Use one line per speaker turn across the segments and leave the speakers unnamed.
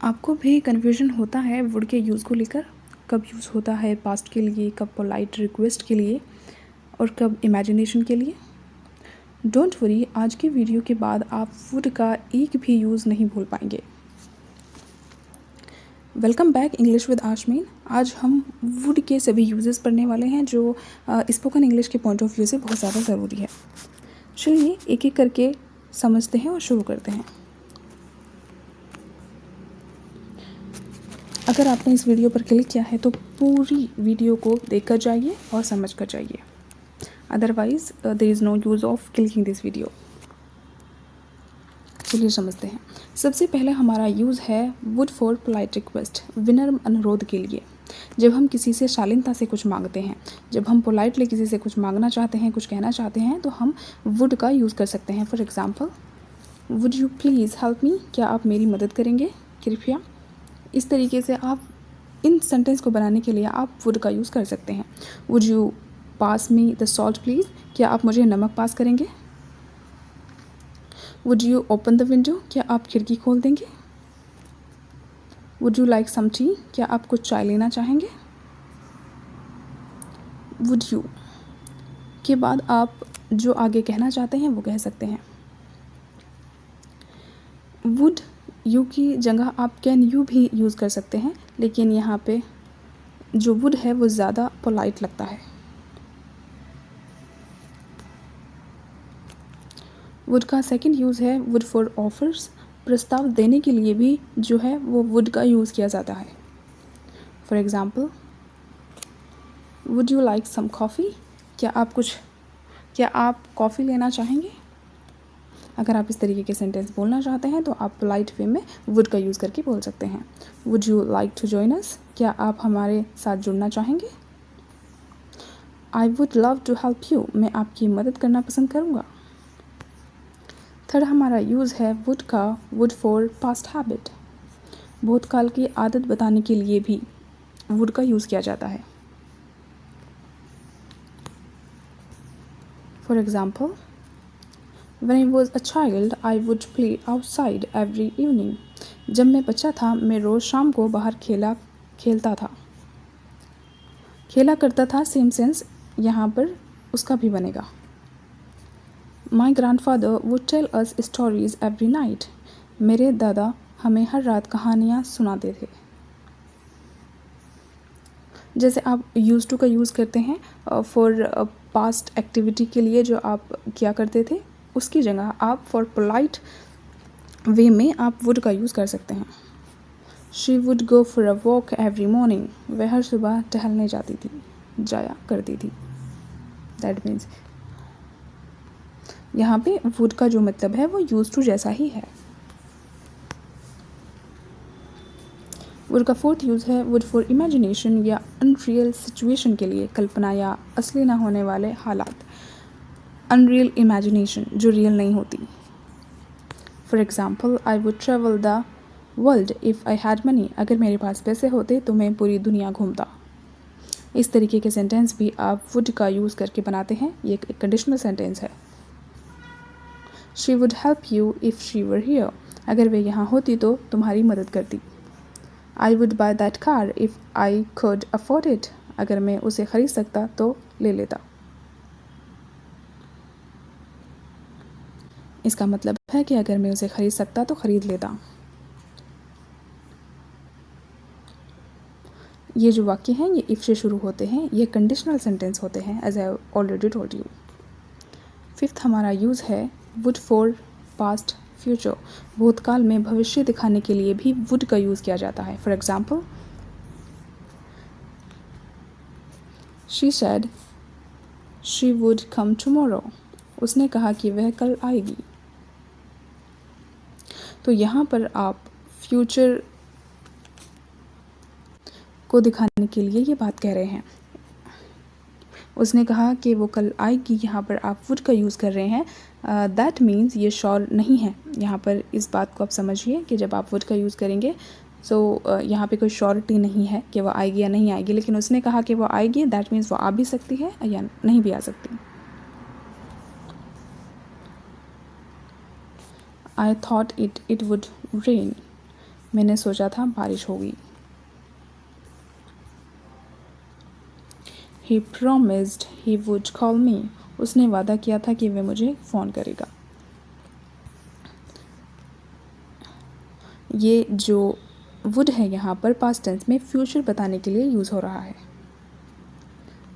आपको भी कन्फ्यूजन होता है वुड के यूज़ को लेकर, कब यूज़ होता है पास्ट के लिए, कब पोलाइट रिक्वेस्ट के लिए और कब इमेजिनेशन के लिए। डोंट वरी, आज के वीडियो के बाद आप वुड का एक भी यूज़ नहीं भूल पाएंगे। Welcome back English with Aashmeen. आज हम वुड के सभी यूजेस पढ़ने वाले हैं जो स्पोकन इंग्लिश के पॉइंट ऑफ व्यू से बहुत ज़्यादा ज़रूरी है। चलिए एक एक करके समझते हैं और शुरू करते हैं। अगर आपने इस वीडियो पर क्लिक किया है तो पूरी वीडियो को देखकर जाइए और समझ कर जाइए, otherwise there is no use of clicking this video. चलिए समझते हैं। सबसे पहले हमारा यूज़ है वुड फॉर पोलाइट रिक्वेस्ट, विनम्र अनुरोध के लिए। जब हम किसी से शालीनता से कुछ मांगते हैं, जब हम पोलाइटली किसी से कुछ मांगना चाहते हैं, कुछ कहना चाहते हैं, तो हम वुड का यूज़ कर सकते हैं। For example, would you please help me, क्या आप मेरी मदद करेंगे कृपया। इस तरीके से आप इन सेंटेंस को बनाने के लिए आप वुड का यूज़ कर सकते हैं। Would you pass me the salt please, क्या आप मुझे नमक पास करेंगे। Would you open the window, क्या आप खिड़की खोल देंगे। Would you like some tea, क्या आप कुछ चाय लेना चाहेंगे। वुड यू के बाद आप जो आगे कहना चाहते हैं वो कह सकते हैं। वुड यू की जगह आप कैन यू भी यूज़ कर सकते हैं, लेकिन यहाँ पे जो वुड है वो ज़्यादा पोलाइट लगता है। वुड का सेकंड यूज़ है वुड फॉर ऑफर्स, प्रस्ताव देने के लिए भी जो है वो वुड का यूज़ किया जाता है। For example, would you like some coffee, क्या आप कॉफ़ी लेना चाहेंगे। अगर आप इस तरीके के सेंटेंस बोलना चाहते हैं तो आप पोलाइट वे में वुड का यूज़ करके बोल सकते हैं। Would you like to join us, क्या आप हमारे साथ जुड़ना चाहेंगे। I would love to help you, मैं आपकी मदद करना पसंद करूँगा। थर्ड हमारा यूज़ है वुड का वुड फॉर पास्ट हैबिट, भूतकाल की आदत बताने के लिए भी वुड का यूज़ किया जाता है। For example, When I was a child, I would play outside every evening. जब मैं बच्चा था मैं रोज़ शाम को बाहर खेलता था, खेला करता था। सेम सेंस यहाँ पर उसका भी बनेगा। My grandfather would tell us stories every night. मेरे दादा हमें हर रात कहानियाँ सुनाते थे। जैसे आप यूज़ टू का यूज़ करते हैं फॉर पास्ट एक्टिविटी के लिए जो आप किया करते थे, उसकी जगह आप फॉर पोलाइट वे में आप वुड का यूज़ कर सकते हैं। She would go for a walk every morning, वह हर सुबह टहलने जाया करती थी। दैट मीन्स यहाँ पे वुड का जो मतलब है वो यूज़ टू जैसा ही है। वुड का फोर्थ यूज़ है वुड फॉर इमेजिनेशन या अनरियल सिचुएशन के लिए, कल्पना या असली ना होने वाले हालात। अनरियल इमेजिनेशन जो रियल नहीं होती। For example, I would travel the world if I had money, अगर मेरे पास पैसे होते तो मैं पूरी दुनिया घूमता। इस तरीके के सेंटेंस भी आप वुड का यूज़ करके बनाते हैं। ये एक कंडीशनल सेंटेंस है। She would help you if she were here, अगर वे यहाँ होती तो तुम्हारी मदद करती। I would by that car if I could afford it, अगर मैं उसे ख़रीद सकता तो ले लेता। इसका मतलब है कि अगर मैं उसे ख़रीद सकता तो ख़रीद लेता। ये जो वाक्य हैं ये इफ़ से शुरू होते हैं, ये कंडीशनल सेंटेंस होते हैं, as I already told you. Fifth हमारा यूज़ है वुड फॉर पास्ट फ्यूचर, भूतकाल में भविष्य दिखाने के लिए भी वुड का यूज़ किया जाता है। For example, she said she would come tomorrow, उसने कहा कि वह कल आएगी। तो यहाँ पर आप फ्यूचर को दिखाने के लिए ये बात कह रहे हैं। उसने कहा कि वो कल आएगी, यहाँ पर आप वुड का यूज़ कर रहे हैं। दैट मीन्स ये श्योर नहीं है। यहाँ पर इस बात को आप समझिए कि जब आप वुड का यूज़ करेंगे सो यहाँ पे कोई श्योरिटी नहीं है कि वो आएगी या नहीं आएगी, लेकिन उसने कहा कि वो आएगी, दैट मीन्स वो आ भी सकती है या नहीं भी आ सकती। I thought it would rain, मैंने सोचा था बारिश होगी। He promised he would call me. उसने वादा किया था कि वह मुझे फ़ोन करेगा। ये जो would है यहाँ पर पास्ट टेंस में फ्यूचर बताने के लिए यूज़ हो रहा है।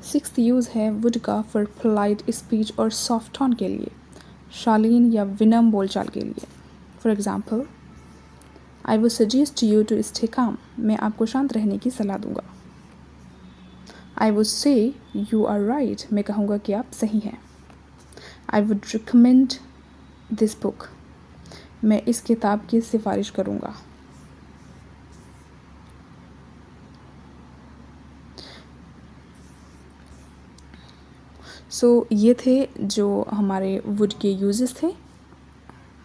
सिक्स्थ यूज़ है would का फॉर पोलाइट स्पीच और सॉफ्ट टोन के लिए, शालीन या विनम्र बोलचाल के लिए। For example, I would suggest you to stay calm. मैं आपको शांत रहने की सलाह दूंगा। I would say you are right. मैं कहूँगा कि आप सही हैं। I would recommend this book. मैं इस किताब की सिफारिश करूँगा। ये थे जो हमारे वुड के यूजेस थे।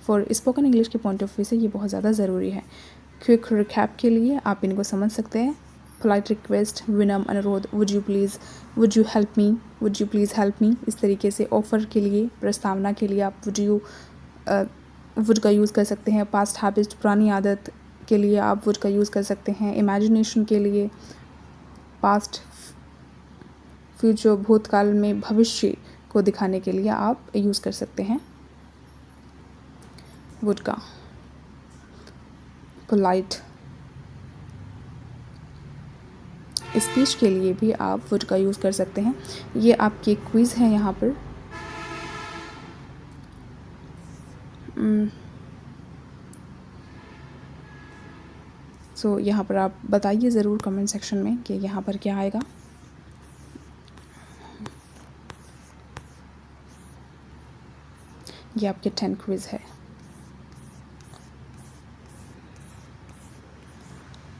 फॉर स्पोकन इंग्लिश के पॉइंट ऑफ व्यू से ये बहुत ज़्यादा ज़रूरी है। क्विक रिकैप के लिए आप इनको समझ सकते हैं। पोलाइट रिक्वेस्ट, विनम्र अनुरोध, would you please, would you help me, would you please help me. इस तरीके से ऑफ़र के लिए, प्रस्तावना के लिए आप वुड का यूज़ कर सकते हैं। पास्ट हैबिट, पुरानी आदत के लिए आप वुड का यूज़ कर सकते हैं। इमेजिनेशन के लिए, पास्ट, फ्यूचर, भूतकाल में भविष्य को दिखाने के लिए आप यूज़ कर सकते हैं वुड का। पोलाइट स्पीच के लिए भी आप वुड का यूज़ कर सकते हैं। ये आपकी क्विज़ है यहाँ पर। यहाँ पर आप बताइए ज़रूर कमेंट सेक्शन में कि यहाँ पर क्या आएगा। ये आपके 10 क्विज़ है।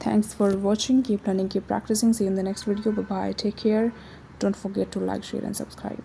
Thanks for watching. Keep learning, keep practicing. See you in the next video. Bye bye. Take care. Don't forget to like, share, and subscribe.